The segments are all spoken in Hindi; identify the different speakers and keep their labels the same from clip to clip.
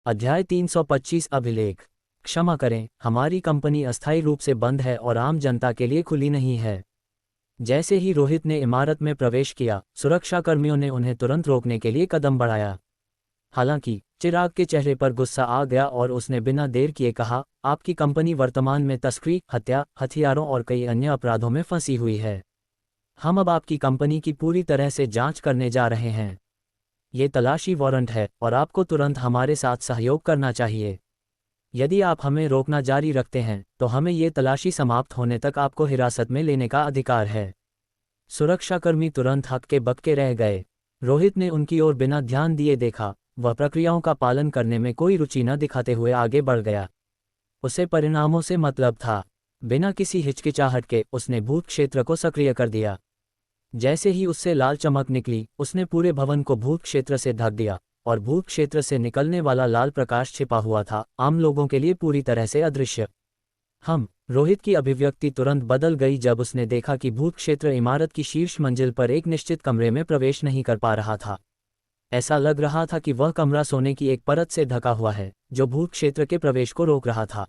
Speaker 1: अध्याय 325 अभिलेख। क्षमा करें, हमारी कंपनी अस्थायी रूप से बंद है और आम जनता के लिए खुली नहीं है। जैसे ही रोहित ने इमारत में प्रवेश किया, सुरक्षाकर्मियों ने उन्हें तुरंत रोकने के लिए कदम बढ़ाया। हालांकि चिराग के चेहरे पर गुस्सा आ गया और उसने बिना देर किए कहा, आपकी कंपनी वर्तमान में तस्करी, हत्या, हथियारों और कई अन्य अपराधों में फंसी हुई है। हम अब आपकी कंपनी की पूरी तरह से जांच करने जा रहे हैं। ये तलाशी वारंट है और आपको तुरंत हमारे साथ सहयोग करना चाहिए। यदि आप हमें रोकना जारी रखते हैं तो हमें ये तलाशी समाप्त होने तक आपको हिरासत में लेने का अधिकार है। सुरक्षाकर्मी तुरंत हक्के बक्के रह गए। रोहित ने उनकी ओर बिना ध्यान दिए देखा। वह प्रक्रियाओं का पालन करने में कोई रुचि न दिखाते हुए आगे बढ़ गया। उसे परिणामों से मतलब था। बिना किसी हिचकिचाहट के उसने भूत क्षेत्र को सक्रिय कर दिया। जैसे ही उससे लाल चमक निकली, उसने पूरे भवन को भूत क्षेत्र से ढक दिया और भूत क्षेत्र से निकलने वाला लाल प्रकाश छिपा हुआ था, आम लोगों के लिए पूरी तरह से अदृश्य। रोहित की अभिव्यक्ति तुरंत बदल गई जब उसने देखा कि भूत क्षेत्र इमारत की शीर्ष मंजिल पर एक निश्चित कमरे में प्रवेश नहीं कर पा रहा था। ऐसा लग रहा था कि वह कमरा सोने की एक परत से ढका हुआ है, जो भूत क्षेत्र के प्रवेश को रोक रहा था।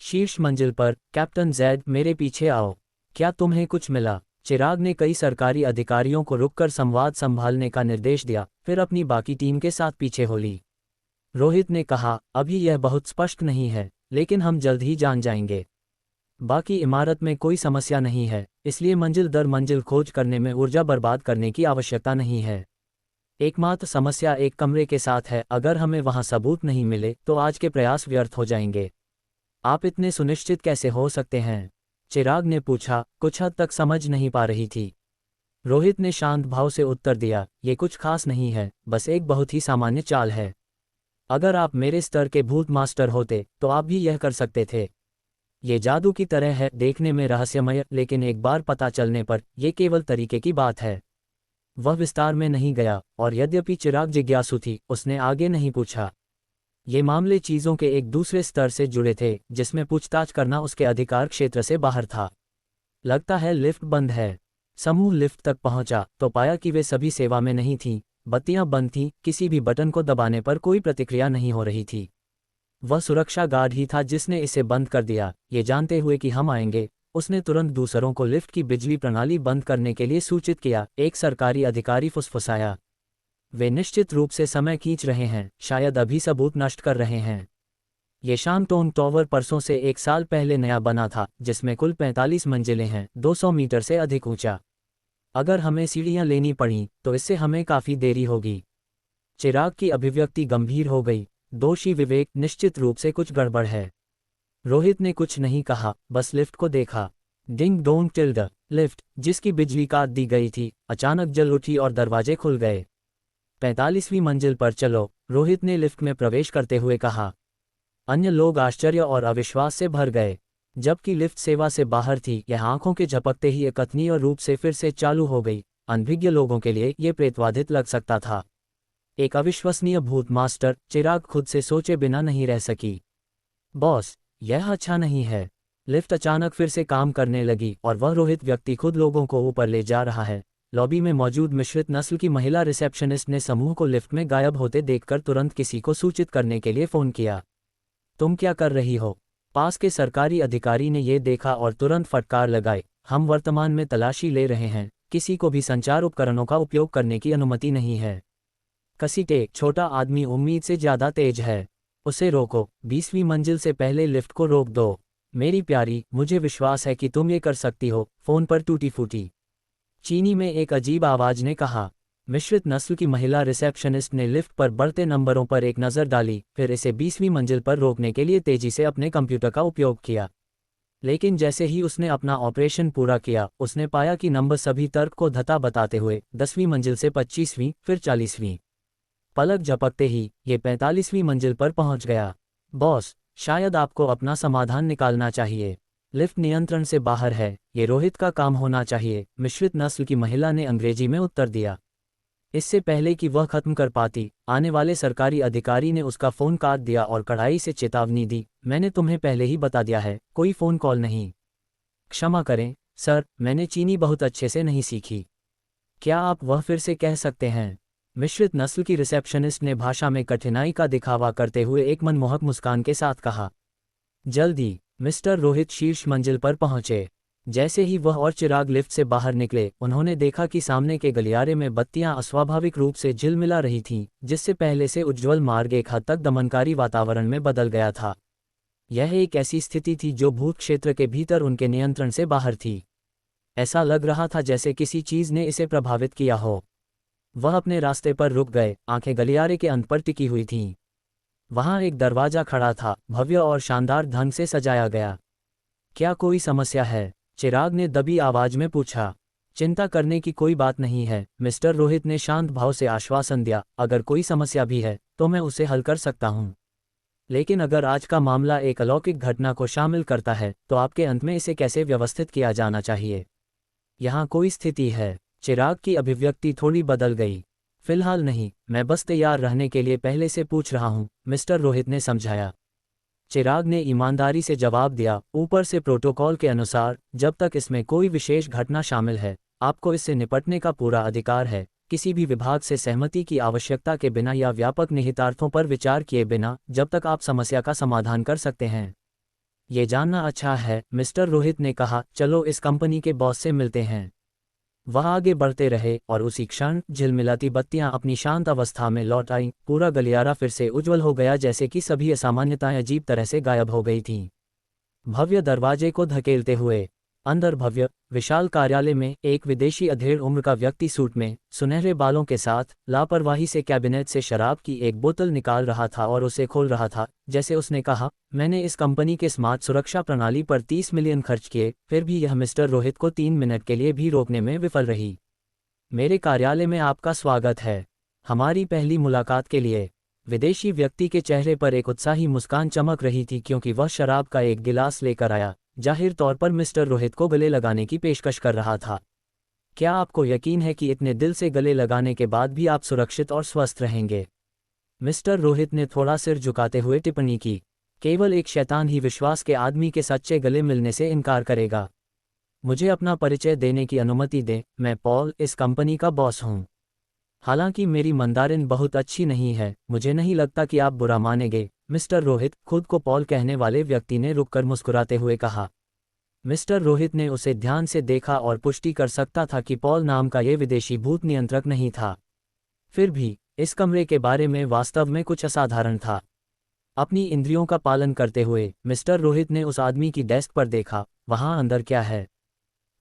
Speaker 1: शीर्ष मंजिल पर, कैप्टन जैड, मेरे पीछे आओ। क्या तुम्हें कुछ मिला? चिराग ने कई सरकारी अधिकारियों को रुककर संवाद संभालने का निर्देश दिया, फिर अपनी बाकी टीम के साथ पीछे हो ली। रोहित ने कहा, अभी यह बहुत स्पष्ट नहीं है, लेकिन हम जल्द ही जान जाएंगे। बाकी इमारत में कोई समस्या नहीं है, इसलिए मंजिल दर मंजिल खोज करने में ऊर्जा बर्बाद करने की आवश्यकता नहीं है। एकमात्र समस्या एक कमरे के साथ है। अगर हमें वहां सबूत नहीं मिले तो आज के प्रयास व्यर्थ हो जाएंगे। आप इतने सुनिश्चित कैसे हो सकते हैं? चिराग ने पूछा, कुछ हद तक समझ नहीं पा रही थी। रोहित ने शांत भाव से उत्तर दिया, ये कुछ खास नहीं है, बस एक बहुत ही सामान्य चाल है। अगर आप मेरे स्तर के भूत मास्टर होते तो आप भी यह कर सकते थे। ये जादू की तरह है, देखने में रहस्यमय, लेकिन एक बार पता चलने पर यह केवल तरीके की बात है। वह विस्तार में नहीं गया, और यद्यपि चिराग जिज्ञासु थी, उसने आगे नहीं पूछा। ये मामले चीज़ों के एक दूसरे स्तर से जुड़े थे, जिसमें पूछताछ करना उसके अधिकार क्षेत्र से बाहर था। लगता है लिफ्ट बंद है। समूह लिफ्ट तक पहुंचा तो पाया कि वे सभी सेवा में नहीं थीं, बत्तियां बंद थीं, किसी भी बटन को दबाने पर कोई प्रतिक्रिया नहीं हो रही थी। वह सुरक्षा गार्ड ही था जिसने इसे बंद कर दिया। ये जानते हुए कि हम आएंगे, उसने तुरंत दूसरों को लिफ्ट की बिजली प्रणाली बंद करने के लिए सूचित किया। एक सरकारी अधिकारी फुसफुसाया, वे निश्चित रूप से समय खींच रहे हैं, शायद अभी सबूत नष्ट कर रहे हैं। ये शांतोन टॉवर परसों से एक साल पहले नया बना था, जिसमें कुल 45 मंजिलें हैं, 200 मीटर से अधिक ऊंचा। अगर हमें सीढ़ियां लेनी पड़ी तो इससे हमें काफ़ी देरी होगी। चिराग की अभिव्यक्ति गंभीर हो गई। दोषी विवेक, निश्चित रूप से कुछ गड़बड़ है। रोहित ने कुछ नहीं कहा, बस लिफ्ट को देखा। Ding dong tilde. लिफ्ट, जिसकी बिजली काट दी गई थी, अचानक जल उठी और दरवाजे खुल गए। 45वीं मंजिल पर चलो, रोहित ने लिफ्ट में प्रवेश करते हुए कहा। अन्य लोग आश्चर्य और अविश्वास से भर गए। जबकि लिफ्ट सेवा से बाहर थी, यह आंखों के झपकते ही अकथनीय रूप से फिर से चालू हो गई। अनभिज्ञ लोगों के लिए ये प्रेतवाधित लग सकता था। एक अविश्वसनीय भूत मास्टर, चिराग खुद से सोचे बिना नहीं रह सकी। बॉस, यह अच्छा नहीं है। लिफ्ट अचानक फिर से काम करने लगी और वह रोहित व्यक्ति खुद लोगों को ऊपर ले जा रहा है। लॉबी में मौजूद मिश्रित नस्ल की महिला रिसेप्शनिस्ट ने समूह को लिफ्ट में गायब होते देखकर तुरंत किसी को सूचित करने के लिए फ़ोन किया। तुम क्या कर रही हो? पास के सरकारी अधिकारी ने यह देखा और तुरंत फटकार लगाई, हम वर्तमान में तलाशी ले रहे हैं, किसी को भी संचार उपकरणों का उपयोग करने की अनुमति नहीं है। कसीटे, छोटा आदमी उम्मीद से ज़्यादा तेज है। उसे रोको, 20वीं मंजिल से पहले लिफ्ट को रोक दो। मेरी प्यारी, मुझे विश्वास है कि तुम ये कर सकती हो। फ़ोन पर टूटी फूटी चीनी में एक अजीब आवाज़ ने कहा। मिश्रित नस्ल की महिला रिसेप्शनिस्ट ने लिफ्ट पर बढ़ते नंबरों पर एक नज़र डाली, फिर इसे 20वीं मंजिल पर रोकने के लिए तेजी से अपने कंप्यूटर का उपयोग किया। लेकिन जैसे ही उसने अपना ऑपरेशन पूरा किया, उसने पाया कि नंबर सभी तर्क को धता बताते हुए 10वीं मंजिल से 25वीं, फिर 40वीं। पलक झपकते ही ये 45वीं मंजिल पर पहुंच गया। बॉस, शायद आपको अपना समाधान निकालना चाहिए। लिफ्ट नियंत्रण से बाहर है, ये रोहित का काम होना चाहिए, मिश्रित नस्ल की महिला ने अंग्रेजी में उत्तर दिया। इससे पहले कि वह खत्म कर पाती, आने वाले सरकारी अधिकारी ने उसका फ़ोन काट दिया और कड़ाई से चेतावनी दी, मैंने तुम्हें पहले ही बता दिया है, कोई फ़ोन कॉल नहीं। क्षमा करें सर, मैंने चीनी बहुत अच्छे से नहीं सीखी। क्या आप वह फिर से कह सकते हैं? मिश्रित नस्ल की रिसेप्शनिस्ट ने भाषा में कठिनाई का दिखावा करते हुए एक मनमोहक मुस्कान के साथ कहा। जल्दी, मिस्टर रोहित शीर्ष मंजिल पर पहुंचे। जैसे ही वह और चिराग लिफ्ट से बाहर निकले, उन्होंने देखा कि सामने के गलियारे में बत्तियां अस्वाभाविक रूप से झिलमिला रही थीं, जिससे पहले से उज्ज्वल मार्ग एक हद तक दमनकारी वातावरण में बदल गया था। यह एक ऐसी स्थिति थी जो भूत क्षेत्र के भीतर उनके नियंत्रण से बाहर थी। ऐसा लग रहा था जैसे किसी चीज ने इसे प्रभावित किया हो। वह अपने रास्ते पर रुक गए, आंखें गलियारे के अंत पर टिकी हुई थीं। वहां एक दरवाजा खड़ा था, भव्य और शानदार ढंग से सजाया गया। क्या कोई समस्या है? चिराग ने दबी आवाज में पूछा। चिंता करने की कोई बात नहीं है, मिस्टर रोहित ने शांत भाव से आश्वासन दिया। अगर कोई समस्या भी है तो मैं उसे हल कर सकता हूं। लेकिन अगर आज का मामला एक अलौकिक घटना को शामिल करता है तो आपके अंत में इसे कैसे व्यवस्थित किया जाना चाहिए? यहाँ कोई स्थिति है? चिराग की अभिव्यक्ति थोड़ी बदल गई। फिलहाल नहीं, मैं बस तैयार रहने के लिए पहले से पूछ रहा हूँ, मिस्टर रोहित ने समझाया। चिराग ने ईमानदारी से जवाब दिया, ऊपर से प्रोटोकॉल के अनुसार जब तक इसमें कोई विशेष घटना शामिल है, आपको इससे निपटने का पूरा अधिकार है, किसी भी विभाग से सहमति की आवश्यकता के बिना या व्यापक निहितार्थों पर विचार किए बिना, जब तक आप समस्या का समाधान कर सकते हैं। ये जानना अच्छा है, मिस्टर रोहित ने कहा। चलो इस कंपनी के बॉस से मिलते हैं। वह आगे बढ़ते रहे और उसी क्षण झिलमिलाती बत्तियां अपनी शांत अवस्था में लौट आईं। पूरा गलियारा फिर से उज्ज्वल हो गया, जैसे कि सभी असामान्यताएं अजीब तरह से गायब हो गई थीं। भव्य दरवाजे को धकेलते हुए अंदर भव्य विशाल कार्यालय में एक विदेशी अधेड़ उम्र का व्यक्ति सूट में, सुनहरे बालों के साथ, लापरवाही से कैबिनेट से शराब की एक बोतल निकाल रहा था और उसे खोल रहा था। जैसे उसने कहा, मैंने इस कंपनी के स्मार्ट सुरक्षा प्रणाली पर 30 मिलियन खर्च किए, फिर भी यह मिस्टर रोहित को 3 मिनट के लिए भी रोकने में विफल रही। मेरे कार्यालय में आपका स्वागत है। हमारी पहली मुलाकात के लिए। विदेशी व्यक्ति के चेहरे पर एक उत्साही मुस्कान चमक रही थी, क्योंकि वह शराब का एक गिलास लेकर आया, जाहिर तौर पर मिस्टर रोहित को गले लगाने की पेशकश कर रहा था। क्या आपको यकीन है कि इतने दिल से गले लगाने के बाद भी आप सुरक्षित और स्वस्थ रहेंगे? मिस्टर रोहित ने थोड़ा सिर झुकाते हुए टिप्पणी की। केवल एक शैतान ही विश्वास के आदमी के सच्चे गले मिलने से इनकार करेगा। मुझे अपना परिचय देने की अनुमति दें। मैं पॉल, इस कंपनी का बॉस हूं। हालांकि मेरी मंदारिन बहुत अच्छी नहीं है, मुझे नहीं लगता कि आप बुरा मानेंगे, मिस्टर रोहित, खुद को पॉल कहने वाले व्यक्ति ने रुककर मुस्कुराते हुए कहा। मिस्टर रोहित ने उसे ध्यान से देखा और पुष्टि कर सकता था कि पॉल नाम का ये विदेशी भूत नियंत्रक नहीं था। फिर भी इस कमरे के बारे में वास्तव में कुछ असाधारण था। अपनी इंद्रियों का पालन करते हुए मिस्टर रोहित ने उस आदमी की डेस्क पर देखा। वहां अंदर क्या है?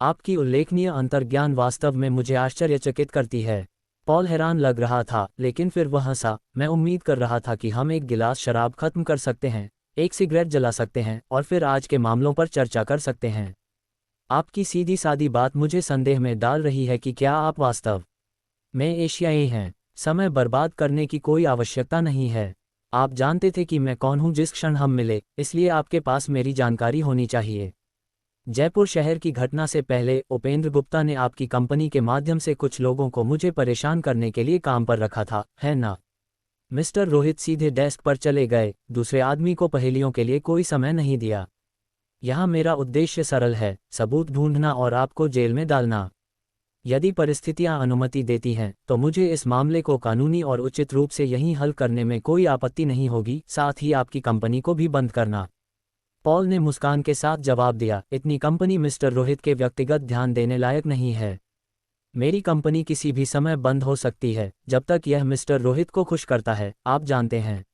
Speaker 1: आपकी उल्लेखनीय अंतर्ज्ञान वास्तव में मुझे आश्चर्यचकित करती है। पॉल हैरान लग रहा था, लेकिन फिर वह हंसा। मैं उम्मीद कर रहा था कि हम एक गिलास शराब खत्म कर सकते हैं, एक सिगरेट जला सकते हैं और फिर आज के मामलों पर चर्चा कर सकते हैं। आपकी सीधी सादी बात मुझे संदेह में डाल रही है कि क्या आप वास्तव में एशियाई हैं। समय बर्बाद करने की कोई आवश्यकता नहीं है। आप जानते थे कि मैं कौन हूं जिस क्षण हम मिले, इसलिए आपके पास मेरी जानकारी होनी चाहिए। जयपुर शहर की घटना से पहले उपेंद्र गुप्ता ने आपकी कंपनी के माध्यम से कुछ लोगों को मुझे परेशान करने के लिए काम पर रखा था, है ना? मिस्टर रोहित सीधे डेस्क पर चले गए। दूसरे आदमी को पहेलियों के लिए कोई समय नहीं दिया। यहाँ मेरा उद्देश्य सरल है, सबूत ढूंढना और आपको जेल में डालना। यदि परिस्थितियां अनुमति देती हैं तो मुझे इस मामले को कानूनी और उचित रूप से यहीं हल करने में कोई आपत्ति नहीं होगी, साथ ही आपकी कंपनी को भी बंद करना। पॉल ने मुस्कान के साथ जवाब दिया, इतनी कंपनी मिस्टर रोहित के व्यक्तिगत ध्यान देने लायक नहीं है। मेरी कंपनी किसी भी समय बंद हो सकती है, जब तक यह मिस्टर रोहित को खुश करता है, आप जानते हैं।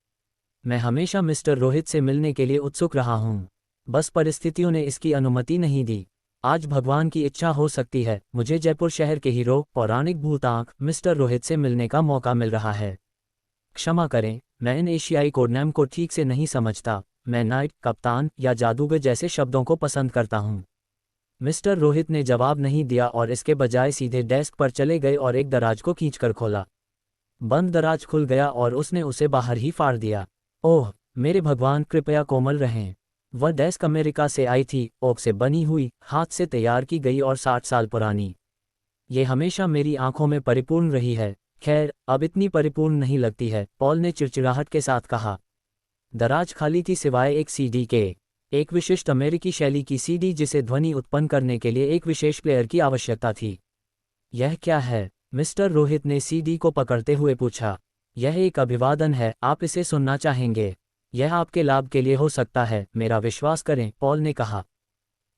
Speaker 1: मैं हमेशा मिस्टर रोहित से मिलने के लिए उत्सुक रहा हूं, बस परिस्थितियों ने इसकी अनुमति नहीं दी। आज भगवान की इच्छा हो सकती है मुझे जयपुर शहर के हीरो, पौराणिक भूतांक मिस्टर रोहित से मिलने का मौका मिल रहा है। क्षमा करें, मैं इन एशियाई कोडनेम को ठीक से नहीं समझता। मैं नाइट, कप्तान या जादूगर जैसे शब्दों को पसंद करता हूं। मिस्टर रोहित ने जवाब नहीं दिया और इसके बजाय सीधे डेस्क पर चले गए और एक दराज को खींचकर खोला। बंद दराज खुल गया और उसने उसे बाहर ही फाड़ दिया। ओह मेरे भगवान, कृपया कोमल रहें। वह डेस्क अमेरिका से आई थी, ओक से बनी हुई, हाथ से तैयार की गई और 60 साल पुरानी। ये हमेशा मेरी आंखों में परिपूर्ण रही है। खैर, अब इतनी परिपूर्ण नहीं लगती है, पॉल ने चिड़चिड़ाहट के साथ कहा। दराज खाली थी सिवाय एक सीडी के, एक विशिष्ट अमेरिकी शैली की सीडी जिसे ध्वनि उत्पन्न करने के लिए एक विशेष प्लेयर की आवश्यकता थी। यह क्या है? मिस्टर रोहित ने सीडी को पकड़ते हुए पूछा। यह एक अभिवादन है, आप इसे सुनना चाहेंगे? यह आपके लाभ के लिए हो सकता है, मेरा विश्वास करें, पॉल ने कहा।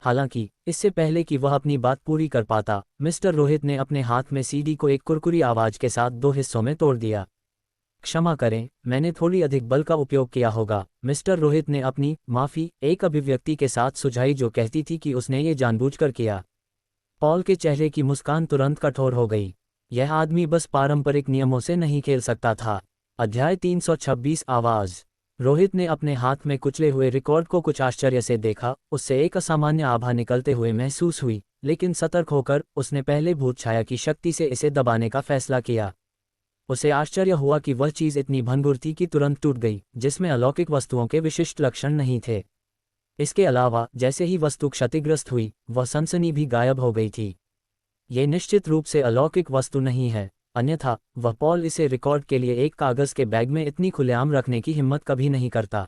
Speaker 1: हालांकि इससे पहले कि वह अपनी बात पूरी कर पाता, मिस्टर रोहित ने अपने हाथ में सीडी को एक कुरकुरी आवाज के साथ 2 हिस्सों में तोड़ दिया। क्षमा करें, मैंने थोड़ी अधिक बल का उपयोग किया होगा, मिस्टर रोहित ने अपनी माफी एक अभिव्यक्ति के साथ सुझाई जो कहती थी कि उसने ये जानबूझकर किया। पॉल के चेहरे की मुस्कान तुरंत कठोर हो गई। यह आदमी बस पारंपरिक नियमों से नहीं खेल सकता था। अध्याय 326 आवाज। रोहित ने अपने हाथ में कुचले हुए रिकॉर्ड को कुछ आश्चर्य से देखा, उससे एक असामान्य आभा निकलते हुए महसूस हुई, लेकिन सतर्क होकर उसने पहले भूत छाया की शक्ति से इसे दबाने का फैसला किया। उसे आश्चर्य हुआ कि वह चीज़ इतनी भंगुर थी कि तुरंत टूट गई, जिसमें अलौकिक वस्तुओं के विशिष्ट लक्षण नहीं थे। इसके अलावा जैसे ही वस्तु क्षतिग्रस्त हुई, वह सनसनी भी गायब हो गई थी। ये निश्चित रूप से अलौकिक वस्तु नहीं है, अन्यथा वह पॉल इसे रिकॉर्ड के लिए एक कागज़ के बैग में इतनी खुलेआम रखने की हिम्मत कभी नहीं करता।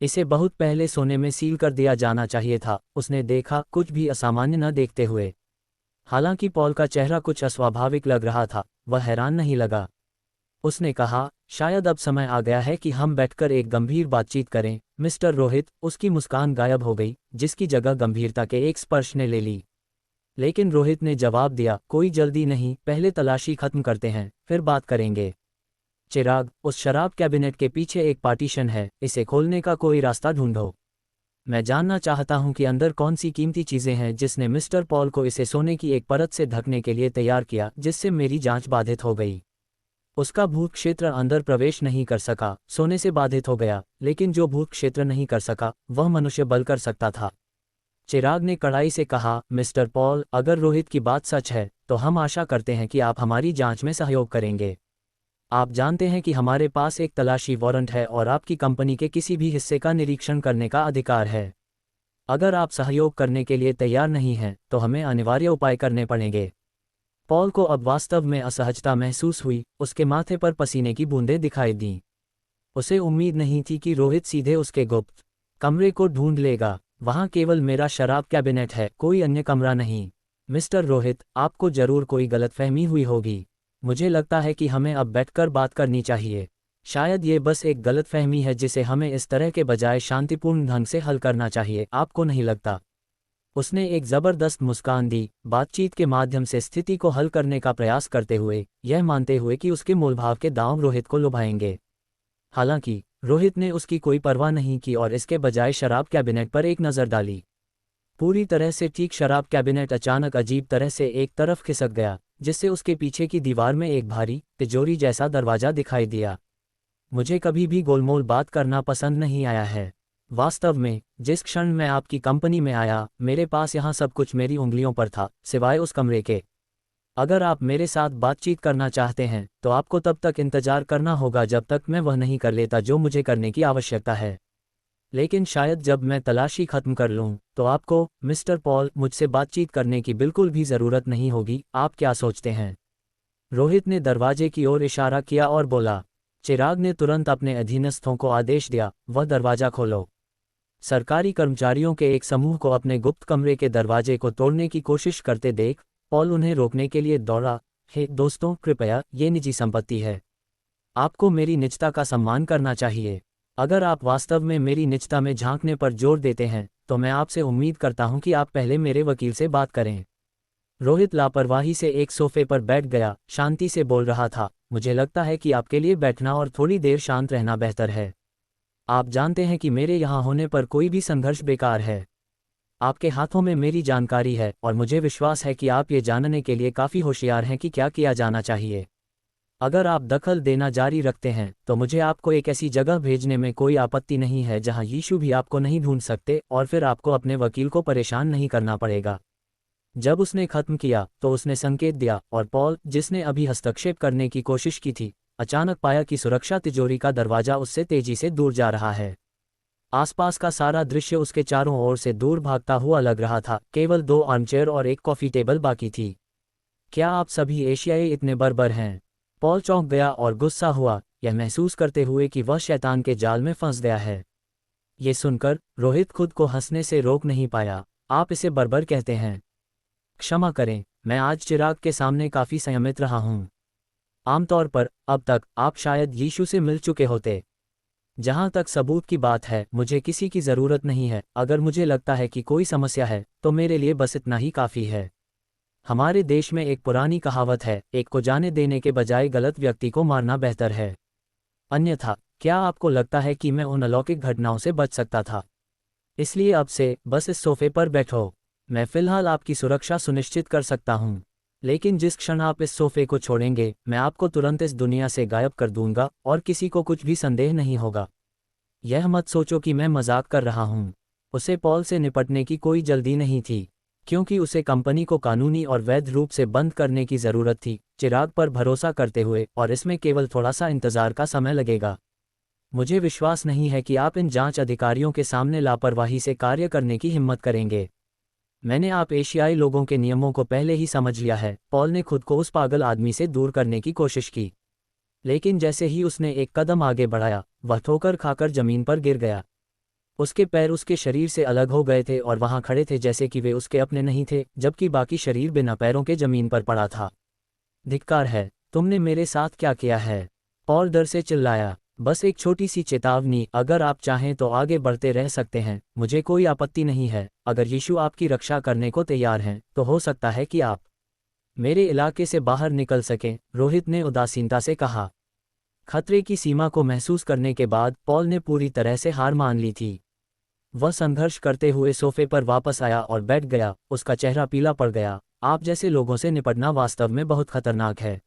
Speaker 1: इसे बहुत पहले सोने में सील कर दिया जाना चाहिए था, उसने देखा, कुछ भी असामान्य न देखते हुए। हालांकि पॉल का चेहरा कुछ अस्वाभाविक लग रहा था, वह हैरान नहीं लगा। उसने कहा, शायद अब समय आ गया है कि हम बैठकर एक गंभीर बातचीत करें, मिस्टर रोहित। उसकी मुस्कान गायब हो गई, जिसकी जगह गंभीरता के एक स्पर्श ने ले ली। लेकिन रोहित ने जवाब दिया, कोई जल्दी नहीं, पहले तलाशी खत्म करते हैं, फिर बात करेंगे। चिराग, उस शराब कैबिनेट के पीछे एक पार्टीशन है, इसे खोलने का कोई रास्ता ढूंढो। मैं जानना चाहता हूं कि अंदर कौन सी कीमती चीजें हैं जिसने मिस्टर पॉल को इसे सोने की एक परत से ढकने के लिए तैयार किया, जिससे मेरी जांच बाधित हो गई। उसका भूत क्षेत्र अंदर प्रवेश नहीं कर सका, सोने से बाधित हो गया, लेकिन जो भूत क्षेत्र नहीं कर सका, वह मनुष्य बल कर सकता था। चिराग ने कड़ाई से कहा, मिस्टर पॉल, अगर रोहित की बात सच है, तो हम आशा करते हैं कि आप हमारी जांच में सहयोग करेंगे। आप जानते हैं कि हमारे पास एक तलाशी वारंट है और आपकी कंपनी के किसी भी हिस्से का निरीक्षण करने का अधिकार है। अगर आप सहयोग करने के लिए तैयार नहीं हैं, तो हमें अनिवार्य उपाय करने पड़ेंगे। पॉल को अब वास्तव में असहजता महसूस हुई, उसके माथे पर पसीने की बूंदें दिखाई दीं। उसे उम्मीद नहीं थी कि रोहित सीधे उसके गुप्त कमरे को ढूंढ लेगा। वहाँ केवल मेरा शराब कैबिनेट है, कोई अन्य कमरा नहीं। मिस्टर रोहित, आपको जरूर कोई गलतफहमी हुई होगी। मुझे लगता है कि हमें अब बैठकर बात करनी चाहिए। शायद ये बस एक गलतफहमी है जिसे हमें इस तरह के बजाय शांतिपूर्ण ढंग से हल करना चाहिए, आपको नहीं लगता? उसने एक जबरदस्त मुस्कान दी, बातचीत के माध्यम से स्थिति को हल करने का प्रयास करते हुए, यह मानते हुए कि उसके मूलभाव के दांव रोहित को लुभाएंगे। हालांकि रोहित ने उसकी कोई परवाह नहीं की और इसके बजाय शराब कैबिनेट पर एक नज़र डाली। पूरी तरह से ठीक शराब कैबिनेट अचानक अजीब तरह से एक तरफ खिसक गया, जिससे उसके पीछे की दीवार में एक भारी तिजोरी जैसा दरवाजा दिखाई दिया। मुझे कभी भी गोलमोल बात करना पसंद नहीं आया है। वास्तव में जिस क्षण मैं आपकी कंपनी में आया, मेरे पास यहाँ सब कुछ मेरी उंगलियों पर था, सिवाय उस कमरे के। अगर आप मेरे साथ बातचीत करना चाहते हैं, तो आपको तब तक इंतजार करना होगा जब तक मैं वह नहीं कर लेता जो मुझे करने की आवश्यकता है। लेकिन शायद जब मैं तलाशी खत्म कर लूं, तो आपको, मिस्टर पॉल, मुझसे बातचीत करने की बिल्कुल भी ज़रूरत नहीं होगी। आप क्या सोचते हैं? रोहित ने दरवाजे की ओर इशारा किया और बोला। चिराग ने तुरंत अपने अधीनस्थों को आदेश दिया, वह दरवाज़ा खोलो। सरकारी कर्मचारियों के एक समूह को अपने गुप्त कमरे के दरवाजे को तोड़ने की कोशिश करते देख पॉल उन्हें रोकने के लिए दौड़ा। हे दोस्तों, कृपया, ये निजी संपत्ति है। आपको मेरी निजता का सम्मान करना चाहिए। अगर आप वास्तव में मेरी निजता में झांकने पर जोर देते हैं, तो मैं आपसे उम्मीद करता हूं कि आप पहले मेरे वकील से बात करें। रोहित लापरवाही से एक सोफे पर बैठ गया, शांति से बोल रहा था, मुझे लगता है कि आपके लिए बैठना और थोड़ी देर शांत रहना बेहतर है। आप जानते हैं कि मेरे यहाँ होने पर कोई भी संघर्ष बेकार है। आपके हाथों में मेरी जानकारी है और मुझे विश्वास है कि आप ये जानने के लिए काफ़ी होशियार हैं कि क्या किया जाना चाहिए। अगर आप दखल देना जारी रखते हैं, तो मुझे आपको एक ऐसी जगह भेजने में कोई आपत्ति नहीं है जहां यीशु भी आपको नहीं ढूंढ सकते, और फिर आपको अपने वकील को परेशान नहीं करना पड़ेगा। जब उसने खत्म किया, तो उसने संकेत दिया, और पॉल, जिसने अभी हस्तक्षेप करने की कोशिश की थी, अचानक पाया कि सुरक्षा तिजोरी का दरवाजा उससे तेजी से दूर जा रहा है। आसपास का सारा दृश्य उसके चारों ओर से दूर भागता हुआ लग रहा था, केवल 2 आर्मचेयर और एक कॉफ़ी टेबल बाकी थी। क्या आप सभी एशियाई इतने बर्बर हैं? पॉल चौंक गया और गुस्सा हुआ, यह महसूस करते हुए कि वह शैतान के जाल में फंस गया है। ये सुनकर रोहित खुद को हंसने से रोक नहीं पाया। आप इसे बर्बर कहते हैं? क्षमा करें, मैं आज चिराग के सामने काफी संयमित रहा हूं। आमतौर पर अब तक आप शायद यीशु से मिल चुके होते। जहां तक सबूत की बात है, मुझे किसी की जरूरत नहीं है। अगर मुझे लगता है कि कोई समस्या है तो मेरे लिए बस इतना ही काफी है। हमारे देश में एक पुरानी कहावत है, एक को जाने देने के बजाय गलत व्यक्ति को मारना बेहतर है। अन्यथा क्या आपको लगता है कि मैं उन अलौकिक घटनाओं से बच सकता था? इसलिए अब से बस इस सोफे पर बैठो। मैं फिलहाल आपकी सुरक्षा सुनिश्चित कर सकता हूं, लेकिन जिस क्षण आप इस सोफे को छोड़ेंगे मैं आपको तुरंत इस दुनिया से गायब कर दूंगा और किसी को कुछ भी संदेह नहीं होगा। यह मत सोचो कि मैं मजाक कर रहा हूं। उसे पॉल से निपटने की कोई जल्दी नहीं थी, क्योंकि उसे कंपनी को कानूनी और वैध रूप से बंद करने की जरूरत थी, चिराग पर भरोसा करते हुए, और इसमें केवल थोड़ा सा इंतजार का समय लगेगा। मुझे विश्वास नहीं है कि आप इन जांच अधिकारियों के सामने लापरवाही से कार्य करने की हिम्मत करेंगे। मैंने आप एशियाई लोगों के नियमों को पहले ही समझ लिया है। पॉल ने खुद को उस पागल आदमी से दूर करने की कोशिश की, लेकिन जैसे ही उसने एक कदम आगे बढ़ाया, वह ठोकर खाकर जमीन पर गिर गया। उसके पैर उसके शरीर से अलग हो गए थे और वहां खड़े थे जैसे कि वे उसके अपने नहीं थे, जबकि बाकी शरीर बिना पैरों के जमीन पर पड़ा था। धिक्कार है, तुमने मेरे साथ क्या किया है? पॉल डर से चिल्लाया। बस एक छोटी सी चेतावनी, अगर आप चाहें तो आगे बढ़ते रह सकते हैं, मुझे कोई आपत्ति नहीं है। अगर यीशु आपकी रक्षा करने को तैयार हैं तो हो सकता है कि आप मेरे इलाके से बाहर निकल सकें, रोहित ने उदासीनता से कहा। खतरे की सीमा को महसूस करने के बाद पॉल ने पूरी तरह से हार मान ली थी। वह संघर्ष करते हुए सोफे पर वापस आया और बैठ गया। उसका चेहरा पीला पड़ गया। आप जैसे लोगों से निपटना वास्तव में बहुत खतरनाक है।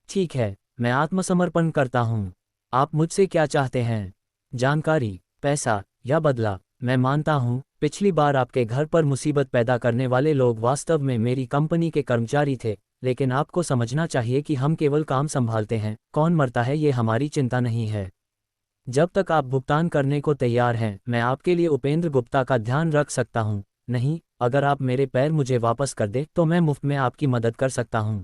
Speaker 1: ठीक है, मैं आत्मसमर्पण करता हूँ। आप मुझसे क्या चाहते हैं? जानकारी, पैसा या बदला? मैं मानता हूँ पिछली बार आपके घर पर मुसीबत पैदा करने वाले लोग वास्तव में मेरी कंपनी के कर्मचारी थे, लेकिन आपको समझना चाहिए कि हम केवल काम संभालते हैं, कौन मरता है ये हमारी चिंता नहीं है। जब तक आप भुगतान करने को तैयार हैं, मैं आपके लिए उपेंद्र गुप्ता का ध्यान रख सकता हूं। नहीं, अगर आप मेरे पैर मुझे वापस कर दे तो मैं मुफ्त में आपकी मदद कर सकता हूं।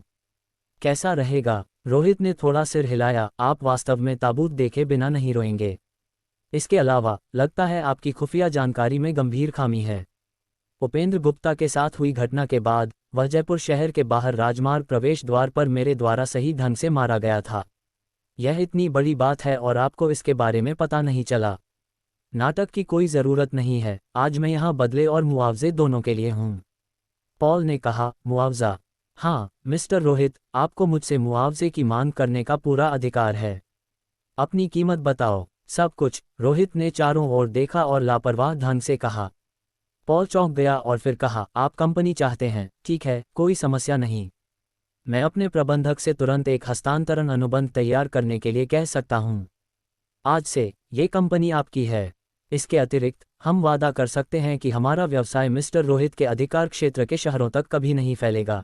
Speaker 1: कैसा रहेगा? रोहित ने थोड़ा सिर हिलाया। आप वास्तव में ताबूत देखे बिना नहीं रोएंगे। इसके अलावा लगता है आपकी खुफिया जानकारी में गंभीर खामी है। उपेंद्र गुप्ता के साथ हुई घटना के बाद वह जयपुर शहर के बाहर राजमार्ग प्रवेश द्वार पर मेरे द्वारा सही ढंग से मारा गया था। यह इतनी बड़ी बात है और आपको इसके बारे में पता नहीं चला। नाटक की कोई ज़रूरत नहीं है। आज मैं यहाँ बदले और मुआवजे दोनों के लिए हूँ। पॉल ने कहा। मुआवजा? हाँ मिस्टर रोहित, आपको मुझसे मुआवजे की मांग करने का पूरा अधिकार है। अपनी कीमत बताओ। सब कुछ, रोहित ने चारों ओर देखा और लापरवाह ढंग से कहा। पॉल चौंक गया और फिर कहा, आप कंपनी चाहते हैं, ठीक है, कोई समस्या नहीं। मैं अपने प्रबंधक से तुरंत एक हस्तांतरण अनुबंध तैयार करने के लिए कह सकता हूं। आज से ये कंपनी आपकी है। इसके अतिरिक्त हम वादा कर सकते हैं कि हमारा व्यवसाय मिस्टर रोहित के अधिकार क्षेत्र के शहरों तक कभी नहीं फैलेगा।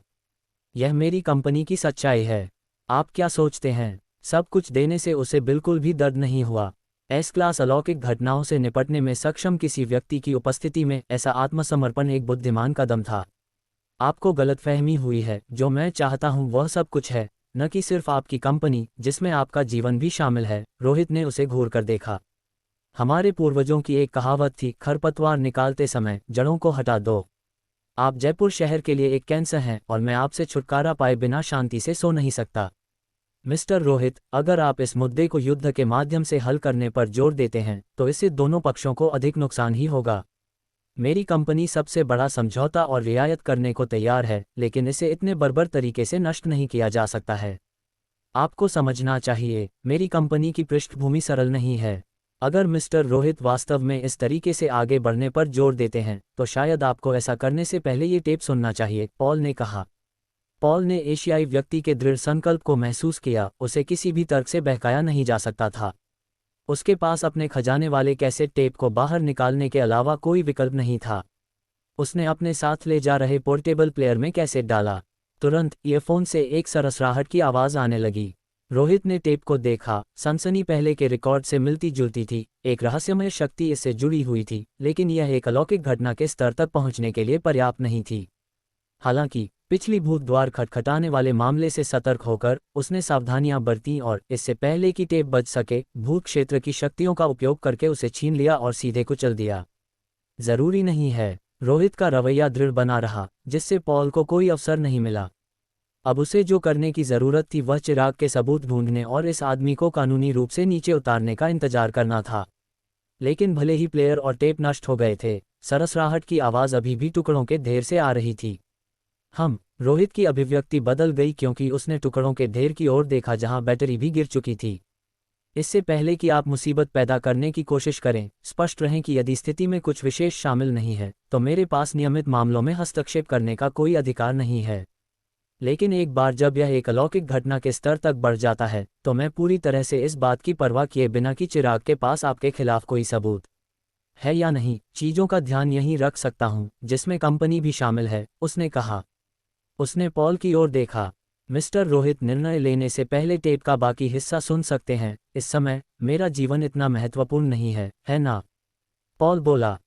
Speaker 1: यह मेरी कंपनी की सच्चाई है। आप क्या सोचते हैं? सब कुछ देने से उसे बिल्कुल भी दर्द नहीं हुआ। एस क्लास अलौकिक घटनाओं से निपटने में सक्षम किसी व्यक्ति की उपस्थिति में ऐसा आत्मसमर्पण एक बुद्धिमान कदम था। आपको गलतफहमी हुई है। जो मैं चाहता हूं वह सब कुछ है, न कि सिर्फ आपकी कंपनी जिसमें आपका जीवन भी शामिल है। रोहित ने उसे घूर कर देखा। हमारे पूर्वजों की एक कहावत थी, खरपतवार निकालते समय जड़ों को हटा दो। आप जयपुर शहर के लिए एक कैंसर हैं और मैं आपसे छुटकारा पाए बिना शांति से सो नहीं सकता। मिस्टर रोहित, अगर आप इस मुद्दे को युद्ध के माध्यम से हल करने पर जोर देते हैं तो इससे दोनों पक्षों को अधिक नुकसान ही होगा। मेरी कंपनी सबसे बड़ा समझौता और रियायत करने को तैयार है, लेकिन इसे इतने बर्बर तरीके से नष्ट नहीं किया जा सकता है। आपको समझना चाहिए, मेरी कंपनी की पृष्ठभूमि सरल नहीं है। अगर मिस्टर रोहित वास्तव में इस तरीके से आगे बढ़ने पर जोर देते हैं तो शायद आपको ऐसा करने से पहले ये टेप सुनना चाहिए, पॉल ने कहा। पॉल ने एशियाई व्यक्ति के दृढ़ संकल्प को महसूस किया। उसे किसी भी तर्क से बहकाया नहीं जा सकता था। उसके पास अपने खजाने वाले कैसेट टेप को बाहर निकालने के अलावा कोई विकल्प नहीं था। उसने अपने साथ ले जा रहे पोर्टेबल प्लेयर में कैसेट डाला। तुरंत ईयरफोन से एक सरसराहट की आवाज़ आने लगी। रोहित ने टेप को देखा। सनसनी पहले के रिकॉर्ड से मिलती जुलती थी। एक रहस्यमय शक्ति इससे जुड़ी हुई थी, लेकिन यह एक अलौकिक घटना के स्तर तक पहुंचने के लिए पर्याप्त नहीं थी। हालांकि पिछली भूत द्वार खटखटाने वाले मामले से सतर्क होकर उसने सावधानियां बरतीं और इससे पहले कि टेप बच सके, भूत क्षेत्र की शक्तियों का उपयोग करके उसे छीन लिया और सीधे कुचल दिया। जरूरी नहीं है रोहित का रवैया दृढ़ बना रहा, जिससे पॉल को कोई अवसर नहीं मिला। अब उसे जो करने की ज़रूरत थी वह चिराग के सबूत ढूंढने और इस आदमी को कानूनी रूप से नीचे उतारने का इंतजार करना था। लेकिन भले ही प्लेयर और टेप नष्ट हो गए थे, सरसराहट की आवाज़ अभी भी टुकड़ों के ढेर से आ रही थी। रोहित की अभिव्यक्ति बदल गई क्योंकि उसने टुकड़ों के ढेर की ओर देखा जहां बैटरी भी गिर चुकी थी। इससे पहले कि आप मुसीबत पैदा करने की कोशिश करें, स्पष्ट रहें कि यदि स्थिति में कुछ विशेष शामिल नहीं है तो मेरे पास नियमित मामलों में हस्तक्षेप करने का कोई अधिकार नहीं है। लेकिन एक बार जब यह एक अलौकिक घटना के स्तर तक बढ़ जाता है तो मैं पूरी तरह से इस बात की परवाह किए बिना कि चिराग के पास आपके खिलाफ कोई सबूत है या नहीं, चीज़ों का ध्यान यहीं रख सकता हूं, जिसमें कंपनी भी शामिल है, उसने कहा। उसने पॉल की ओर देखा। मिस्टर रोहित, निर्णय लेने से पहले टेप का बाकी हिस्सा सुन सकते हैं। इस समय मेरा जीवन इतना महत्वपूर्ण नहीं है ना? पॉल बोला।